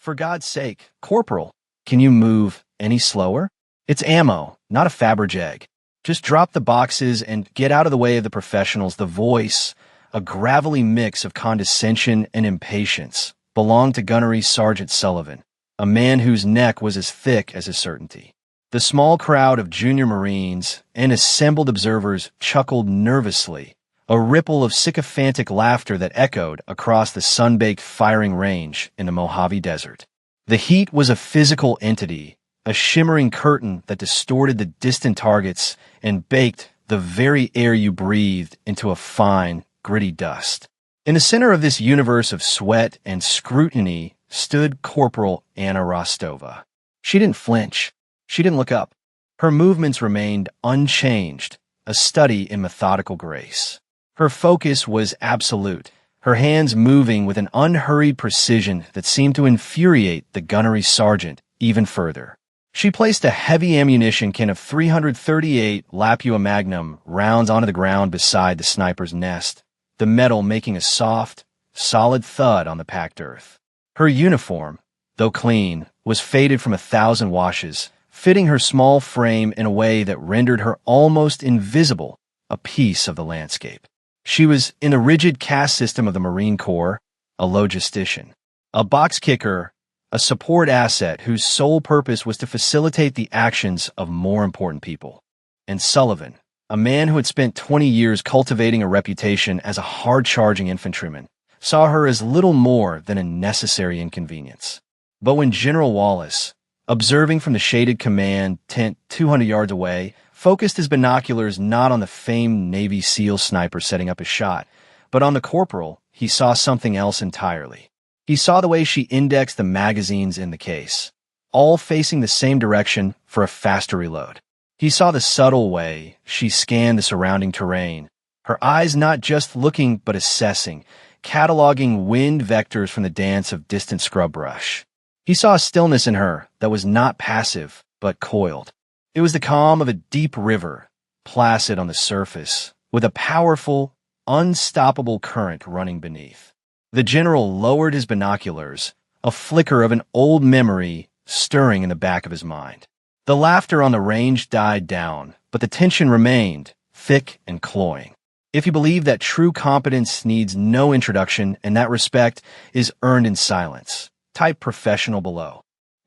For God's sake, Corporal, can you move any slower? It's ammo, not a Fabergé. Just drop the boxes and get out of the way of the professionals. The voice, a gravelly mix of condescension and impatience, belonged to Gunnery Sergeant Sullivan, a man whose neck was as thick as his certainty. The small crowd of junior Marines and assembled observers chuckled nervously, a ripple of sycophantic laughter that echoed across the sun-baked firing range in the Mojave Desert. The heat was a physical entity, a shimmering curtain that distorted the distant targets and baked the very air you breathed into a fine, gritty dust. In the center of this universe of sweat and scrutiny stood Corporal Anna Rostova. She didn't flinch. She didn't look up. Her movements remained unchanged, a study in methodical grace. Her focus was absolute, her hands moving with an unhurried precision that seemed to infuriate the gunnery sergeant even further. She placed a heavy ammunition can of 338 Lapua Magnum rounds onto the ground beside the sniper's nest, the metal making a soft, solid thud on the packed earth. Her uniform, though clean, was faded from 1,000 washes, fitting her small frame in a way that rendered her almost invisible, a piece of the landscape. She was in the rigid caste system of the Marine Corps, a logistician, a box kicker, a support asset whose sole purpose was to facilitate the actions of more important people. And Sullivan, a man who had spent 20 years cultivating a reputation as a hard-charging infantryman, saw her as little more than a necessary inconvenience. But when General Wallace, observing from the shaded command tent 200 yards away, focused his binoculars not on the famed Navy SEAL sniper setting up his shot, but on the corporal, he saw something else entirely. He saw the way she indexed the magazines in the case, all facing the same direction for a faster reload. He saw the subtle way she scanned the surrounding terrain, her eyes not just looking but assessing, cataloging wind vectors from the dance of distant scrub brush. He saw a stillness in her that was not passive but coiled. It was the calm of a deep river, placid on the surface, with a powerful, unstoppable current running beneath. The general lowered his binoculars, a flicker of an old memory stirring in the back of his mind. The laughter on the range died down, but the tension remained, thick and cloying. If you believe that true competence needs no introduction and that respect is earned in silence, type professional below.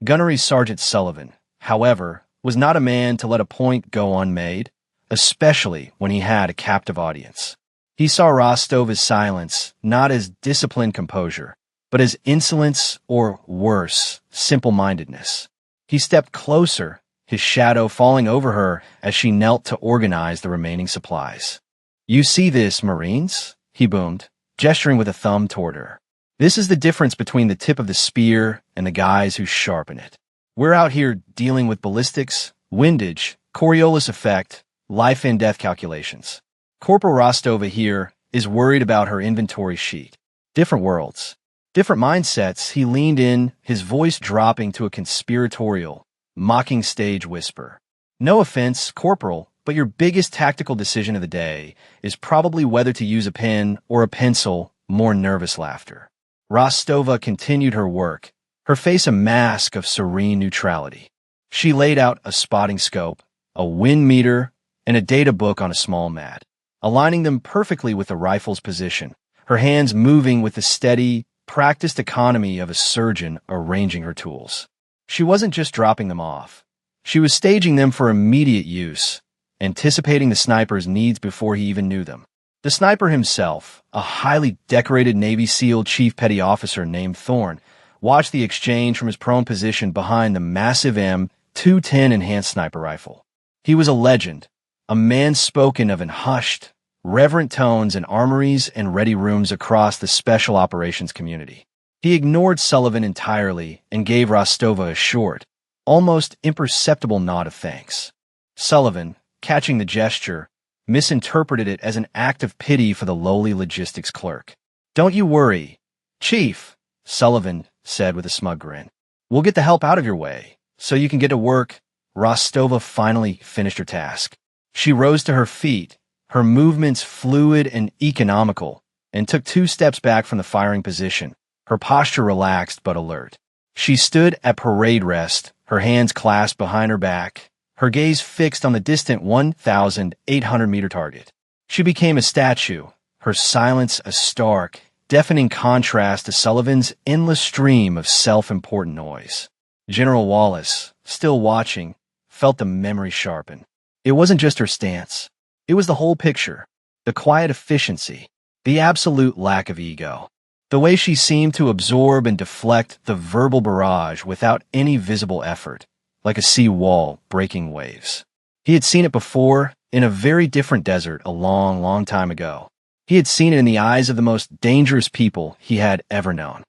Gunnery Sergeant Sullivan, however, was not a man to let a point go unmade, especially when he had a captive audience. He saw Rostova's silence not as disciplined composure, but as insolence or, worse, simple-mindedness. He stepped closer, his shadow falling over her as she knelt to organize the remaining supplies. "You see this, Marines?" he boomed, gesturing with a thumb toward her. "This is the difference between the tip of the spear and the guys who sharpen it. We're out here dealing with ballistics, windage, Coriolis effect, life and death calculations. Corporal Rostova here is worried about her inventory sheet. Different worlds, different mindsets." He leaned in, his voice dropping to a conspiratorial, mocking stage whisper. "No offense, Corporal, but your biggest tactical decision of the day is probably whether to use a pen or a pencil." More nervous laughter. Rostova continued her work, her face a mask of serene neutrality. She laid out a spotting scope, a wind meter, and a data book on a small mat, aligning them perfectly with the rifle's position, her hands moving with the steady, practiced economy of a surgeon arranging her tools. She wasn't just dropping them off. She was staging them for immediate use, anticipating the sniper's needs before he even knew them. The sniper himself, a highly decorated Navy SEAL Chief Petty Officer named Thorne, watched the exchange from his prone position behind the massive M210 enhanced sniper rifle. He was a legend, a man spoken of in hushed, reverent tones in armories and ready rooms across the special operations community. He ignored Sullivan entirely and gave Rostova a short, almost imperceptible nod of thanks. Sullivan, catching the gesture, misinterpreted it as an act of pity for the lowly logistics clerk. "Don't you worry, Chief," Sullivan said with a smug grin. "We'll get the help out of your way, so you can get to work." Rostova finally finished her task. She rose to her feet, her movements fluid and economical, and took 2 steps back from the firing position, her posture relaxed but alert. She stood at parade rest, her hands clasped behind her back, her gaze fixed on the distant 1,800-meter target. She became a statue, her silence a stark, deafening contrast to Sullivan's endless stream of self-important noise. General Wallace, still watching, felt the memory sharpen. It wasn't just her stance. It was the whole picture. The quiet efficiency, the absolute lack of ego. The way she seemed to absorb and deflect the verbal barrage without any visible effort, like a sea wall breaking waves. He had seen it before in a very different desert a long, long time ago. He had seen it in the eyes of the most dangerous people he had ever known.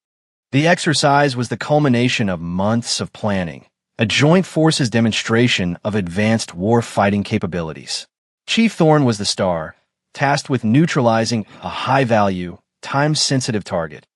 The exercise was the culmination of months of planning, a joint forces demonstration of advanced war-fighting capabilities. Chief Thorne was the star, tasked with neutralizing a high-value, time-sensitive target,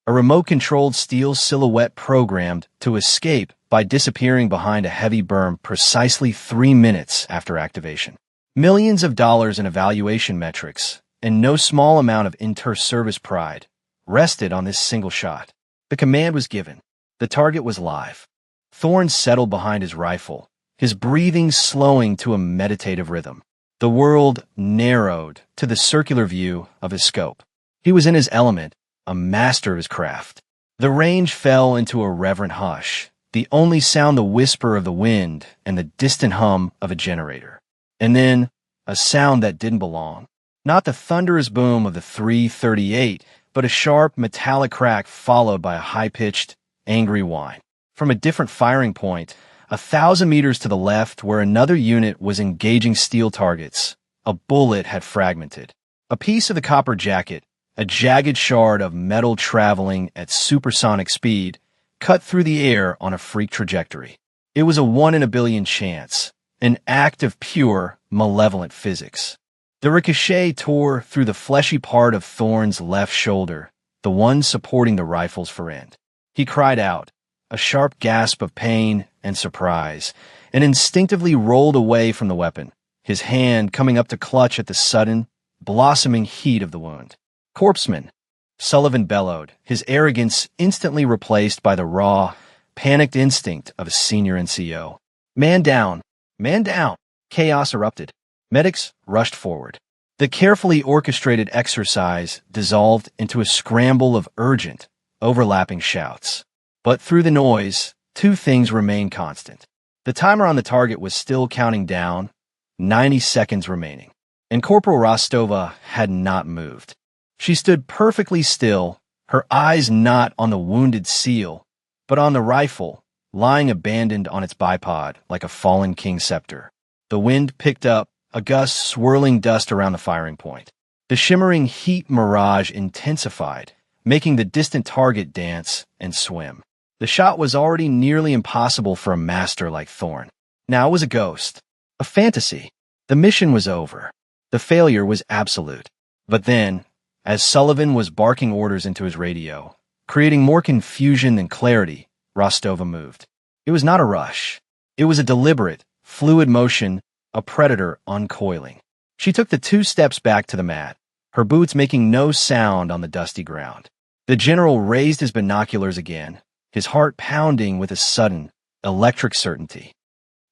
a remote-controlled steel silhouette programmed to escape by disappearing behind a heavy berm precisely 3 minutes after activation. Millions of dollars in evaluation metrics, and no small amount of inter-service pride, rested on this single shot. The command was given. The target was live. Thorne settled behind his rifle, his breathing slowing to a meditative rhythm. The world narrowed to the circular view of his scope. He was in his element, a master of his craft. The range fell into a reverent hush, the only sound the whisper of the wind and the distant hum of a generator. And then, a sound that didn't belong. Not the thunderous boom of the 338, but a sharp metallic crack followed by a high-pitched, angry whine. From a different firing point, 1,000 meters to the left where another unit was engaging steel targets, a bullet had fragmented. A piece of the copper jacket, a jagged shard of metal traveling at supersonic speed, cut through the air on a freak trajectory. It was a 1 in a billion chance, an act of pure, malevolent physics. The ricochet tore through the fleshy part of Thorne's left shoulder, the one supporting the rifle's fore end. He cried out, a sharp gasp of pain and surprise, and instinctively rolled away from the weapon, his hand coming up to clutch at the sudden, blossoming heat of the wound. Corpsman, Sullivan bellowed, his arrogance instantly replaced by the raw, panicked instinct of a senior NCO. Man down! Man down! Chaos erupted. Medics rushed forward. The carefully orchestrated exercise dissolved into a scramble of urgent, overlapping shouts. But through the noise, two things remained constant. The timer on the target was still counting down, 90 seconds remaining, and Corporal Rostova had not moved. She stood perfectly still, her eyes not on the wounded SEAL, but on the rifle, lying abandoned on its bipod like a fallen king's scepter. The wind picked up, a gust swirling dust around the firing point. The shimmering heat mirage intensified, making the distant target dance and swim. The shot was already nearly impossible for a master like Thorne. Now it was a ghost, a fantasy. The mission was over. The failure was absolute. But then, as Sullivan was barking orders into his radio, creating more confusion than clarity, Rostova moved. It was not a rush. It was a deliberate, fluid motion, a predator uncoiling. She took the 2 steps back to the mat, her boots making no sound on the dusty ground. The general raised his binoculars again, his heart pounding with a sudden, electric certainty.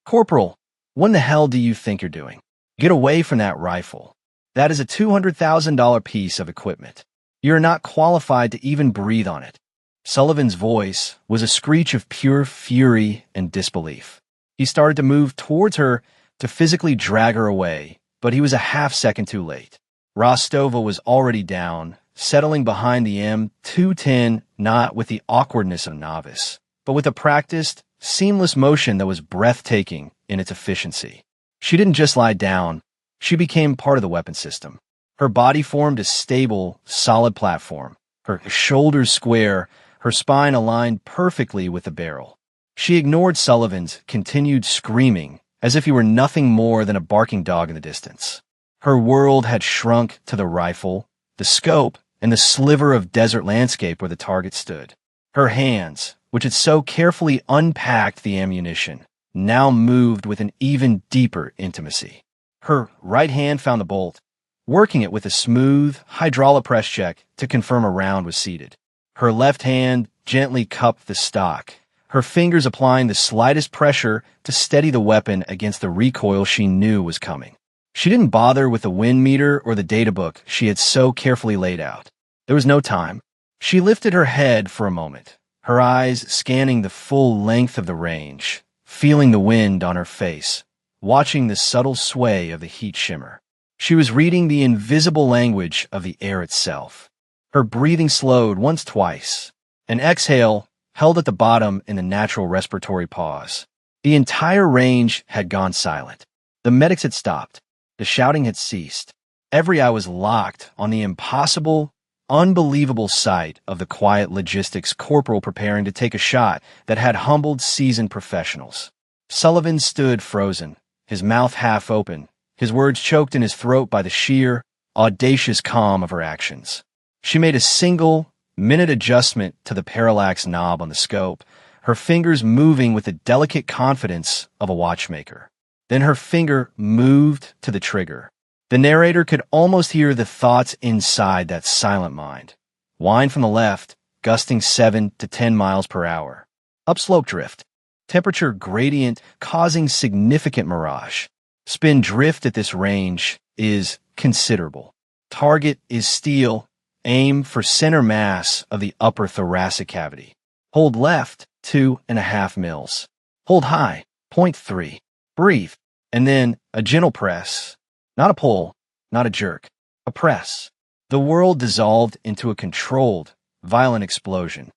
Corporal, what in the hell do you think you're doing? Get away from that rifle. That is a $200,000 piece of equipment. You're not qualified to even breathe on it. Sullivan's voice was a screech of pure fury and disbelief. He started to move towards her to physically drag her away, but he was a half-second too late. Rostova was already down, settling behind the M210, not with the awkwardness of a novice, but with a practiced, seamless motion that was breathtaking in its efficiency. She didn't just lie down, she became part of the weapon system. Her body formed a stable, solid platform, her shoulders square, her spine aligned perfectly with the barrel. She ignored Sullivan's continued screaming as if he were nothing more than a barking dog in the distance. Her world had shrunk to the rifle, the scope, and the sliver of desert landscape where the target stood. Her hands, which had so carefully unpacked the ammunition, now moved with an even deeper intimacy. Her right hand found the bolt, working it with a smooth, hydraulic press check to confirm a round was seated. Her left hand gently cupped the stock, her fingers applying the slightest pressure to steady the weapon against the recoil she knew was coming. She didn't bother with the wind meter or the data book she had so carefully laid out. There was no time. She lifted her head for a moment, her eyes scanning the full length of the range, feeling the wind on her face, watching the subtle sway of the heat shimmer. She was reading the invisible language of the air itself. Her breathing slowed once, twice. An exhale held at the bottom in the natural respiratory pause. The entire range had gone silent. The medics had stopped. The shouting had ceased. Every eye was locked on the impossible, unbelievable sight of the quiet logistics corporal preparing to take a shot that had humbled seasoned professionals. Sullivan stood frozen, his mouth half open, his words choked in his throat by the sheer, audacious calm of her actions. She made a single-minute adjustment to the parallax knob on the scope, her fingers moving with the delicate confidence of a watchmaker. Then her finger moved to the trigger. The narrator could almost hear the thoughts inside that silent mind. Wind from the left, gusting 7 to 10 miles per hour. Upslope drift. Temperature gradient causing significant mirage. Spin drift at this range is considerable. Target is steel. Aim for center mass of the upper thoracic cavity. Hold left, 2.5 mils. Hold high, 0.3. Breathe. And then a gentle press. Not a pull, not a jerk. A press. The world dissolved into a controlled, violent explosion.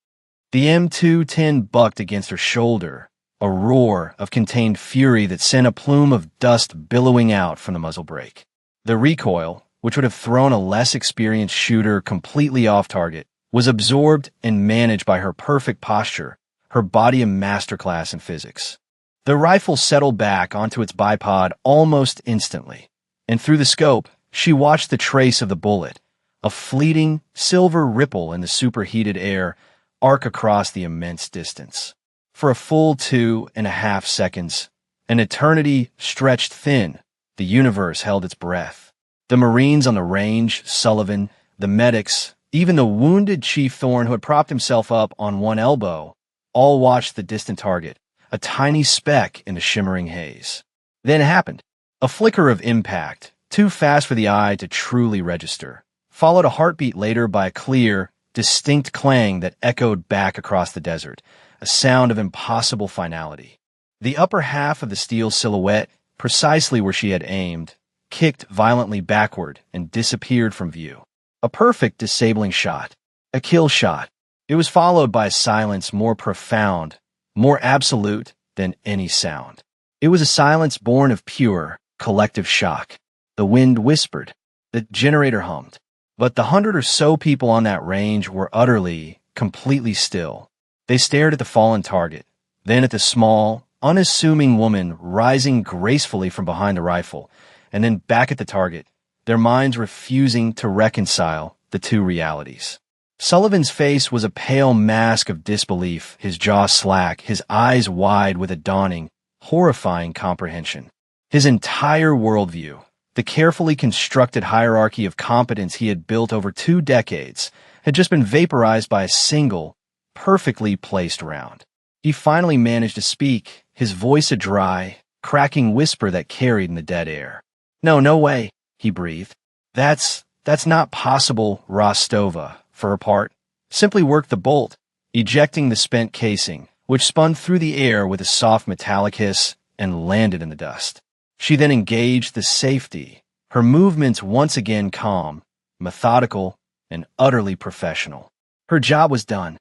The M210 bucked against her shoulder, a roar of contained fury that sent a plume of dust billowing out from the muzzle brake. The recoil, which would have thrown a less experienced shooter completely off target, was absorbed and managed by her perfect posture, her body a masterclass in physics. The rifle settled back onto its bipod almost instantly, and through the scope, she watched the trace of the bullet, a fleeting silver ripple in the superheated air, arc across the immense distance. For a full 2.5 seconds, an eternity stretched thin, the universe held its breath. The Marines on the range, Sullivan, the medics, even the wounded Chief Thorne who had propped himself up on one elbow, all watched the distant target, a tiny speck in the shimmering haze. Then it happened. A flicker of impact, too fast for the eye to truly register, followed a heartbeat later by a clear, distinct clang that echoed back across the desert, a sound of impossible finality. The upper half of the steel silhouette, precisely where she had aimed, kicked violently backward and disappeared from view. A perfect disabling shot. A kill shot. It was followed by a silence more profound, more absolute than any sound. It was a silence born of pure, collective shock. The wind whispered. The generator hummed. But the 100 or so people on that range were utterly, completely still. They stared at the fallen target, then at the small, unassuming woman rising gracefully from behind the rifle, and then back at the target, their minds refusing to reconcile the two realities. Sullivan's face was a pale mask of disbelief, his jaw slack, his eyes wide with a dawning, horrifying comprehension. His entire worldview, the carefully constructed hierarchy of competence he had built over 2 decades, had just been vaporized by a single, perfectly placed round. He finally managed to speak, his voice a dry, cracking whisper that carried in the dead air. No way, he breathed. That's not possible, Rostova, for her part. Simply worked the bolt, ejecting the spent casing, which spun through the air with a soft metallic hiss and landed in the dust. She then engaged the safety, her movements once again calm, methodical, and utterly professional. Her job was done.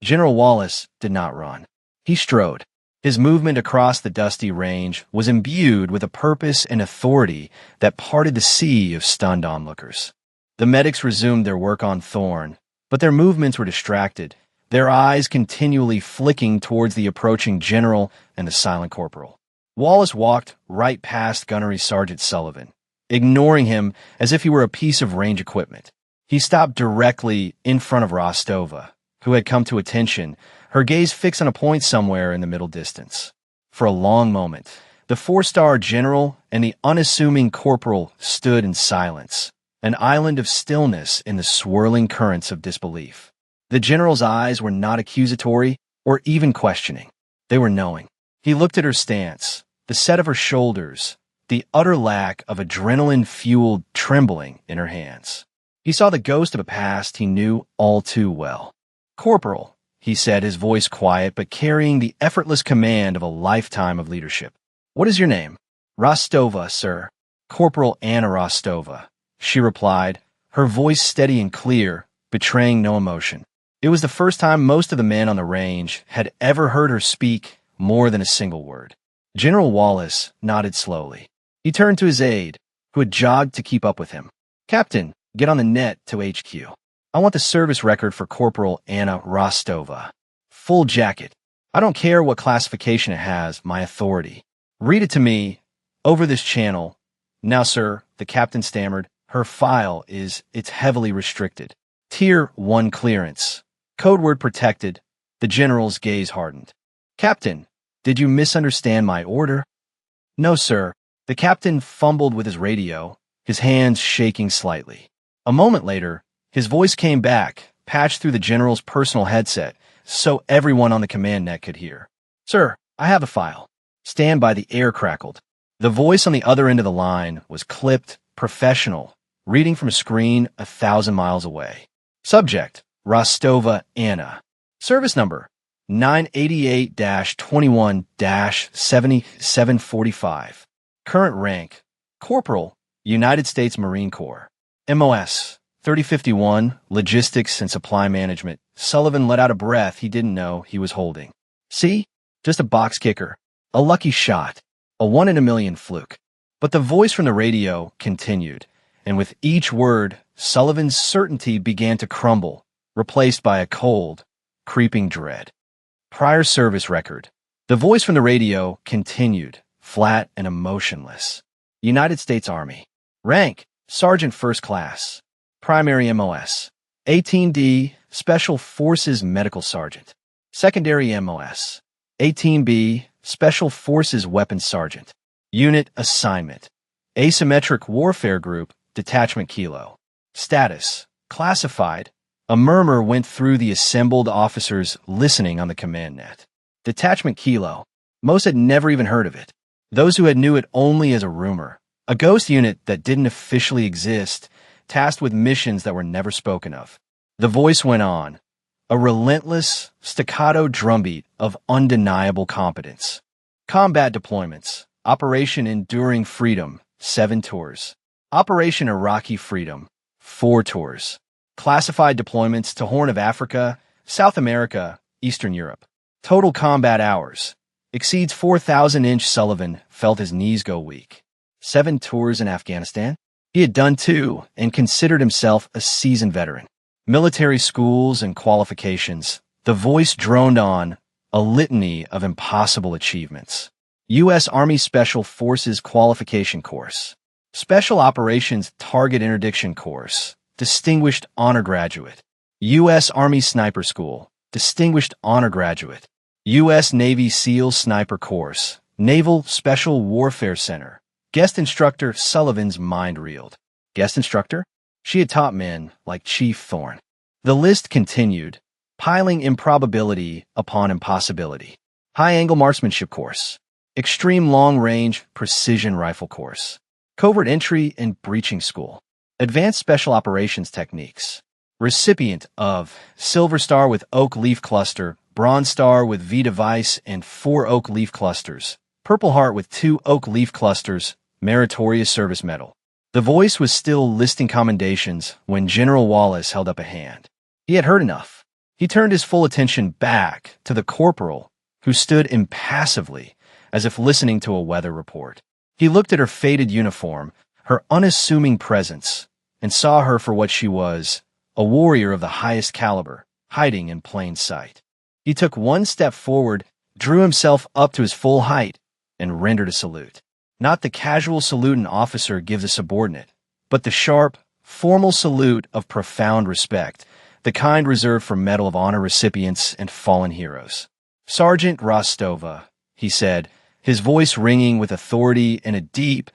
General Wallace did not run. He strode. His movement across the dusty range was imbued with a purpose and authority that parted the sea of stunned onlookers. The medics resumed their work on Thorne, but their movements were distracted, their eyes continually flicking towards the approaching general and the silent corporal. Wallace walked right past Gunnery Sergeant Sullivan, ignoring him as if he were a piece of range equipment. He stopped directly in front of Rostova, who had come to attention, her gaze fixed on a point somewhere in the middle distance. For a long moment, the 4-star general and the unassuming corporal stood in silence, an island of stillness in the swirling currents of disbelief. The general's eyes were not accusatory, or even questioning. They were knowing. He looked at her stance, the set of her shoulders, the utter lack of adrenaline-fueled trembling in her hands. He saw the ghost of a past he knew all too well. "Corporal," he said, his voice quiet but carrying the effortless command of a lifetime of leadership. "What is your name?" "Rostova, sir. Corporal Anna Rostova," she replied, her voice steady and clear, betraying no emotion. It was the first time most of the men on the range had ever heard her speak more than a single word. General Wallace nodded slowly. He turned to his aide, who had jogged to keep up with him. "Captain, get on the net to HQ. I want the service record for Corporal Anna Rostova. Full jacket. I don't care what classification it has, my authority. Read it to me, over this channel. Now, sir," the captain stammered, "her file it's heavily restricted. Tier 1 clearance. Code word protected." The general's gaze hardened. "Captain, did you misunderstand my order?" "No, sir." The captain fumbled with his radio, his hands shaking slightly. A moment later, his voice came back, patched through the general's personal headset, so everyone on the command net could hear. "Sir, I have a file." "Stand by," the air crackled. The voice on the other end of the line was clipped, professional, reading from a screen 1,000 miles away. Subject, Rostova Anna. Service number, 988-21-7745. Current rank, Corporal, United States Marine Corps. MOS, 3051, Logistics and Supply Management. Sullivan let out a breath he didn't know he was holding. See? Just a box kicker. A lucky shot. A 1 in a million fluke. But the voice from the radio continued, and with each word, Sullivan's certainty began to crumble, replaced by a cold, creeping dread. Prior service record. The voice from the radio continued, flat and emotionless. United States Army. Rank, Sergeant First Class. Primary MOS. 18D, Special Forces Medical Sergeant. Secondary MOS. 18B, Special Forces Weapons Sergeant. Unit Assignment. Asymmetric Warfare Group, Detachment Kilo. Status, Classified. A murmur went through the assembled officers listening on the command net. Detachment Kilo. Most had never even heard of it. Those who had knew it only as a rumor. A ghost unit that didn't officially exist, tasked with missions that were never spoken of. The voice went on, a relentless, staccato drumbeat of undeniable competence. Combat deployments. Operation Enduring Freedom, 7 tours. Operation Iraqi Freedom, 4 tours. Classified deployments to Horn of Africa, South America, Eastern Europe. Total combat hours. Exceeds 4,000. Sullivan felt his knees go weak. 7 tours in Afghanistan? He had done 2 and considered himself a seasoned veteran. Military schools and qualifications. The voice droned on, a litany of impossible achievements. U.S. Army Special Forces Qualification Course. Special Operations Target Interdiction Course. Distinguished Honor Graduate. U.S. Army Sniper School. Distinguished Honor Graduate. U.S. Navy SEAL Sniper Course. Naval Special Warfare Center. Guest Instructor. Sullivan's mind reeled. Guest Instructor? She had taught men like Chief Thorne. The list continued, piling improbability upon impossibility. High-angle marksmanship course. Extreme long-range precision rifle course. Covert entry and breaching school. Advanced special operations techniques. Recipient of Silver Star with Oak Leaf Cluster, Bronze Star with V device and 4 Oak Leaf Clusters, Purple Heart with 2 Oak Leaf Clusters, Meritorious Service Medal. The voice was still listing commendations when General Wallace held up a hand. He had heard enough. He turned his full attention back to the corporal, who stood impassively, as if listening to a weather report. He looked at her faded uniform, her unassuming presence, and saw her for what she was, a warrior of the highest caliber, hiding in plain sight. He took 1 step forward, drew himself up to his full height, and rendered a salute. Not the casual salute an officer gives a subordinate, but the sharp, formal salute of profound respect, the kind reserved for Medal of Honor recipients and fallen heroes. "Sergeant Rostova," he said, his voice ringing with authority and a deep,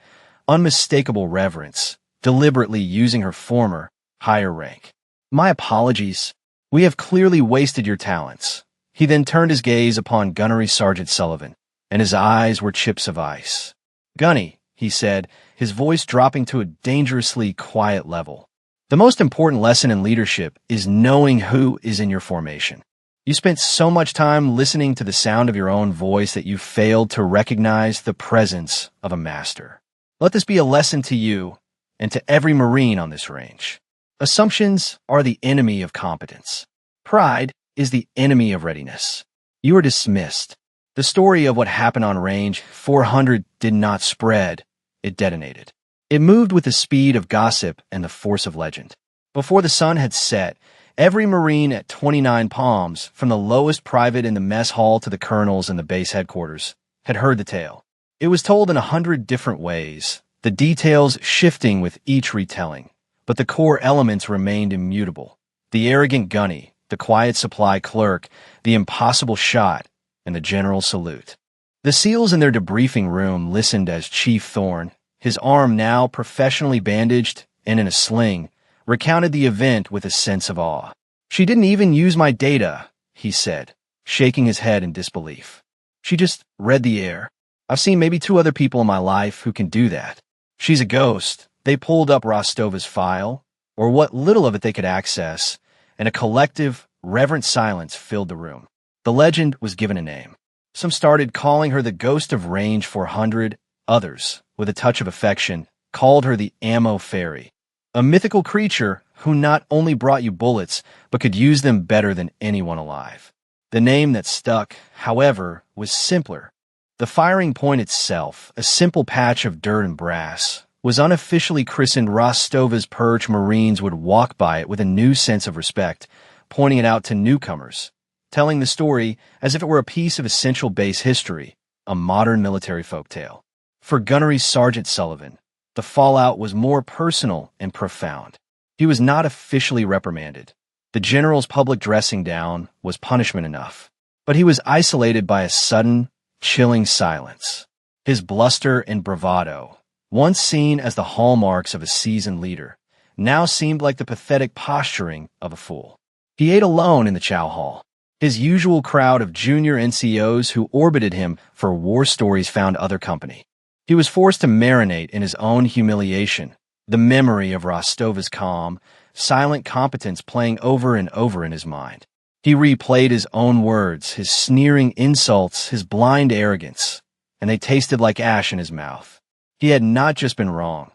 unmistakable reverence, deliberately using her former, higher rank. "My apologies. We have clearly wasted your talents." He then turned his gaze upon Gunnery Sergeant Sullivan, and his eyes were chips of ice. "Gunny," he said, his voice dropping to a dangerously quiet level. "The most important lesson in leadership is knowing who is in your formation. You spent so much time listening to the sound of your own voice that you failed to recognize the presence of a master. Let this be a lesson to you and to every Marine on this range. Assumptions are the enemy of competence. Pride is the enemy of readiness. You are dismissed. The story of what happened on range 400 did not spread, it detonated. It moved with the speed of gossip and the force of legend. Before the sun had set, every Marine at 29 Palms, from the lowest private in the mess hall to the colonels in the base headquarters, had heard the tale. It was told in 100 different ways, the details shifting with each retelling, but the core elements remained immutable. The arrogant gunny, the quiet supply clerk, the impossible shot, and the general salute. The SEALs in their debriefing room listened as Chief Thorne, his arm now professionally bandaged and in a sling, recounted the event with a sense of awe. "She didn't even use my data," he said, shaking his head in disbelief. "She just read the air. I've seen maybe 2 other people in my life who can do that. She's a ghost." They pulled up Rostova's file, or what little of it they could access, and a collective, reverent silence filled the room. The legend was given a name. Some started calling her the Ghost of Range 400. Others, with a touch of affection, called her the Ammo Fairy, a mythical creature who not only brought you bullets, but could use them better than anyone alive. The name that stuck, however, was simpler. The firing point itself, a simple patch of dirt and brass, was unofficially christened Rostova's Perch. Marines would walk by it with a new sense of respect, pointing it out to newcomers, telling the story as if it were a piece of essential base history, a modern military folktale. For Gunnery Sergeant Sullivan, the fallout was more personal and profound. He was not officially reprimanded. The general's public dressing down was punishment enough, but he was isolated by a sudden, chilling silence. His bluster and bravado, once seen as the hallmarks of a seasoned leader, now seemed like the pathetic posturing of a fool. He ate alone in the chow hall. His usual crowd of junior NCOs who orbited him for war stories found other company. He was forced to marinate in his own humiliation, the memory of Rostova's calm, silent competence playing over and over in his mind. He replayed his own words, his sneering insults, his blind arrogance, and they tasted like ash in his mouth. He had not just been wrong.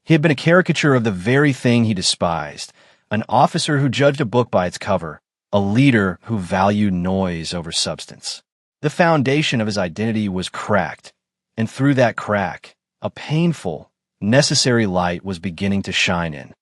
He had been a caricature of the very thing he despised, an officer who judged a book by its cover, a leader who valued noise over substance. The foundation of his identity was cracked, and through that crack, a painful, necessary light was beginning to shine in.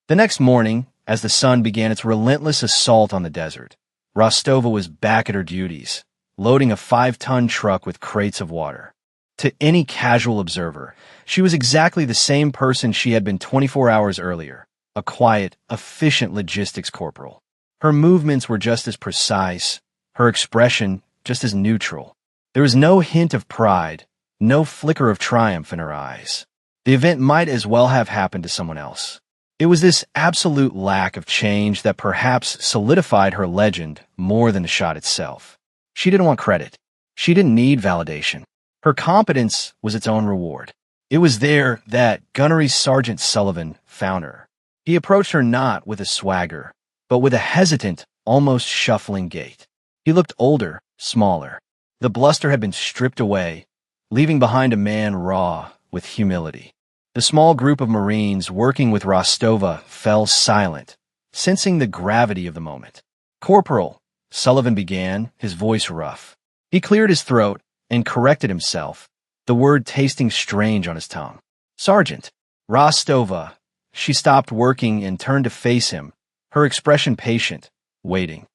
The next morning, as the sun began its relentless assault on the desert, Rostova was back at her duties, loading a 5-ton truck with crates of water. To any casual observer, she was exactly the same person she had been 24 hours earlier, a quiet, efficient logistics corporal. Her movements were just as precise, her expression just as neutral. There was no hint of pride, no flicker of triumph in her eyes. The event might as well have happened to someone else. It was this absolute lack of change that perhaps solidified her legend more than the shot itself. She didn't want credit. She didn't need validation. Her competence was its own reward. It was there that Gunnery Sergeant Sullivan found her. He approached her not with a swagger, but with a hesitant, almost shuffling gait. He looked older, smaller. The bluster had been stripped away, leaving behind a man raw with humility. The small group of Marines working with Rostova fell silent, sensing the gravity of the moment. "Corporal," Sullivan began, his voice rough. He cleared his throat and corrected himself, the word tasting strange on his tongue. "Sergeant." Rostova. She stopped working and turned to face him, her expression patient, waiting.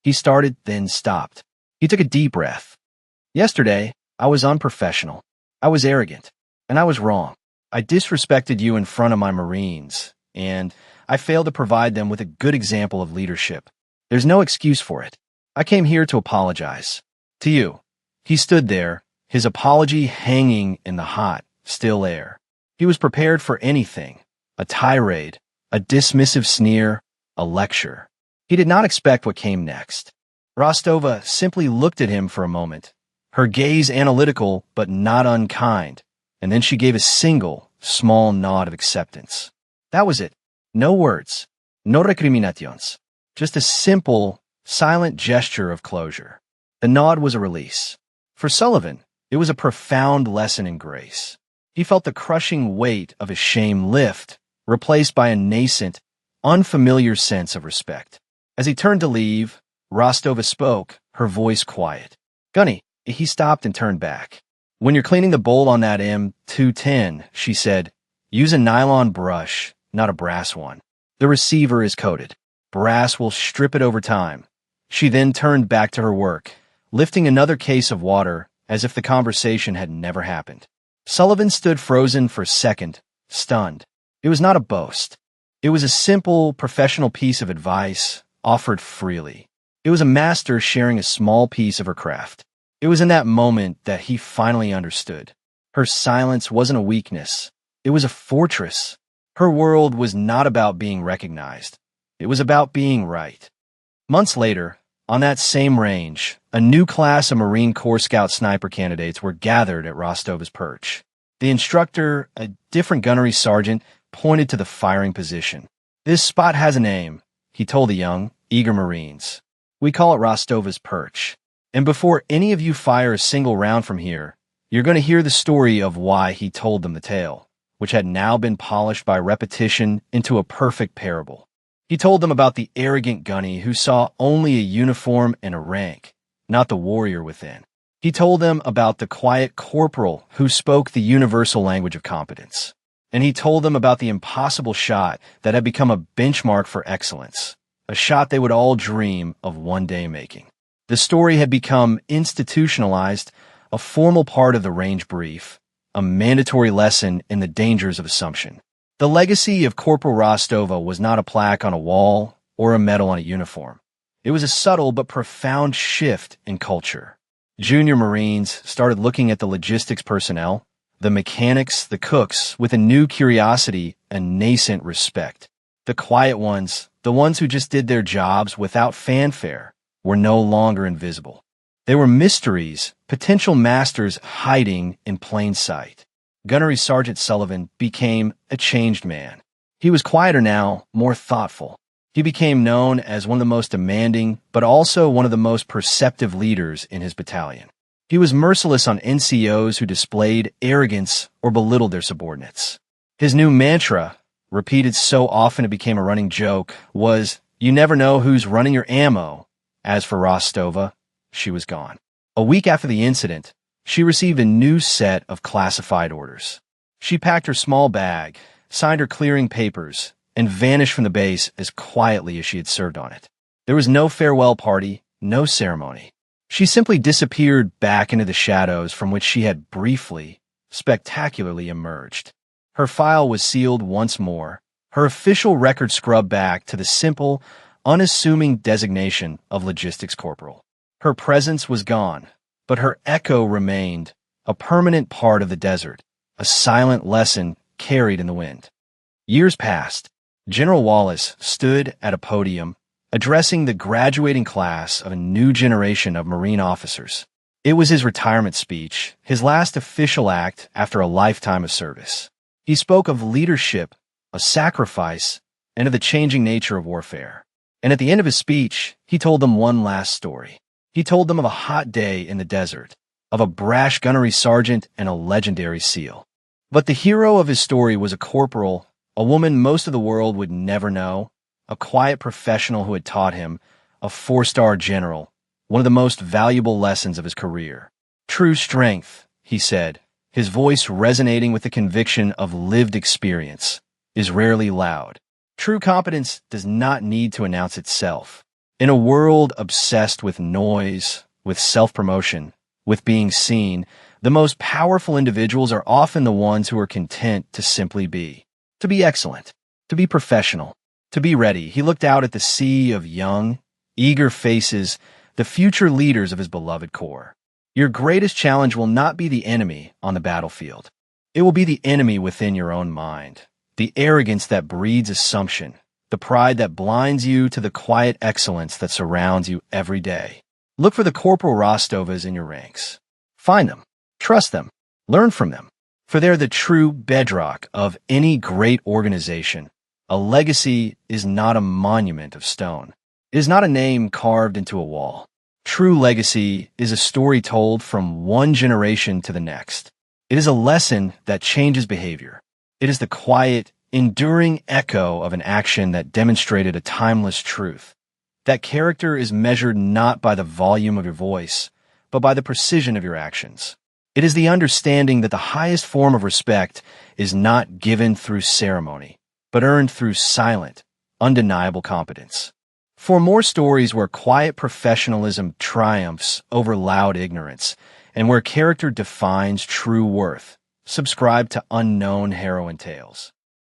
He started, then stopped. He took a deep breath. "Yesterday, I was unprofessional. I was arrogant, and I was wrong. I disrespected you in front of my Marines, and I failed to provide them with a good example of leadership. There's no excuse for it. I came here to apologize. To you." He stood there, his apology hanging in the hot, still air. He was prepared for anything, a tirade, a dismissive sneer, a lecture. He did not expect what came next. Rostova simply looked at him for a moment, her gaze analytical but not unkind, and then she gave a single, small nod of acceptance. That was it. No words. No recriminations. Just a simple, silent gesture of closure. The nod was a release. For Sullivan, it was a profound lesson in grace. He felt the crushing weight of his shame lift, replaced by a nascent, unfamiliar sense of respect. As he turned to leave, Rostova spoke, her voice quiet. Gunny, he stopped and turned back. When you're cleaning the bowl on that M210, she said, use a nylon brush, not a brass one. The receiver is coated. Brass will strip it over time. She then turned back to her work, lifting another case of water as if the conversation had never happened. Sullivan stood frozen for a second, stunned. It was not a boast. It was a simple, professional piece of advice offered freely. It was a master sharing a small piece of her craft. It was in that moment that he finally understood. Her silence wasn't a weakness. It was a fortress. Her world was not about being recognized. It was about being right. Months later, on that same range, a new class of Marine Corps Scout sniper candidates were gathered at Rostova's perch. The instructor, a different gunnery sergeant, pointed to the firing position. This spot has a name, he told the young, eager Marines. We call it Rostova's perch. And before any of you fire a single round from here, you're going to hear the story of why he told them the tale, which had now been polished by repetition into a perfect parable. He told them about the arrogant gunny who saw only a uniform and a rank, not the warrior within. He told them about the quiet corporal who spoke the universal language of competence. And he told them about the impossible shot that had become a benchmark for excellence, a shot they would all dream of one day making. The story had become institutionalized, a formal part of the range brief, a mandatory lesson in the dangers of assumption. The legacy of Corporal Rostova was not a plaque on a wall or a medal on a uniform. It was a subtle but profound shift in culture. Junior Marines started looking at the logistics personnel, the mechanics, the cooks, with a new curiosity and nascent respect. The quiet ones, the ones who just did their jobs without fanfare, were no longer invisible. They were mysteries, potential masters hiding in plain sight. Gunnery Sergeant Sullivan became a changed man. He was quieter now, more thoughtful. He became known as one of the most demanding, but also one of the most perceptive leaders in his battalion. He was merciless on NCOs who displayed arrogance or belittled their subordinates. His new mantra, repeated so often it became a running joke, was, "You never know who's running your ammo." As for Rostova, she was gone. A week after the incident, she received a new set of classified orders. She packed her small bag, signed her clearing papers, and vanished from the base as quietly as she had served on it. There was no farewell party, no ceremony. She simply disappeared back into the shadows from which she had briefly, spectacularly emerged. Her file was sealed once more, her official record scrubbed back to the simple, unassuming designation of logistics corporal. Her presence was gone, but her echo remained, a permanent part of the desert, a silent lesson carried in the wind. Years passed. General Wallace stood at a podium, addressing the graduating class of a new generation of Marine officers. It was his retirement speech, his last official act after a lifetime of service. He spoke of leadership, of sacrifice, and of the changing nature of warfare. And at the end of his speech, he told them one last story. He told them of a hot day in the desert, of a brash gunnery sergeant and a legendary SEAL. But the hero of his story was a corporal, a woman most of the world would never know, a quiet professional who had taught him, a four-star general, one of the most valuable lessons of his career. True strength, he said, his voice resonating with the conviction of lived experience, is rarely loud. True competence does not need to announce itself. In a world obsessed with noise, with self-promotion, with being seen, the most powerful individuals are often the ones who are content to simply be. To be excellent, to be professional, to be ready. He looked out at the sea of young, eager faces, the future leaders of his beloved Corps. Your greatest challenge will not be the enemy on the battlefield. It will be the enemy within your own mind. The arrogance that breeds assumption, the pride that blinds you to the quiet excellence that surrounds you every day. Look for the Corporal Rostovas in your ranks. Find them, trust them, learn from them, for they're the true bedrock of any great organization. A legacy is not a monument of stone. It is not a name carved into a wall. True legacy is a story told from one generation to the next. It is a lesson that changes behavior. It is the quiet, enduring echo of an action that demonstrated a timeless truth. That character is measured not by the volume of your voice, but by the precision of your actions. It is the understanding that the highest form of respect is not given through ceremony, but earned through silent, undeniable competence. For more stories where quiet professionalism triumphs over loud ignorance, and where character defines true worth, subscribe to Unknown Heroine Tales.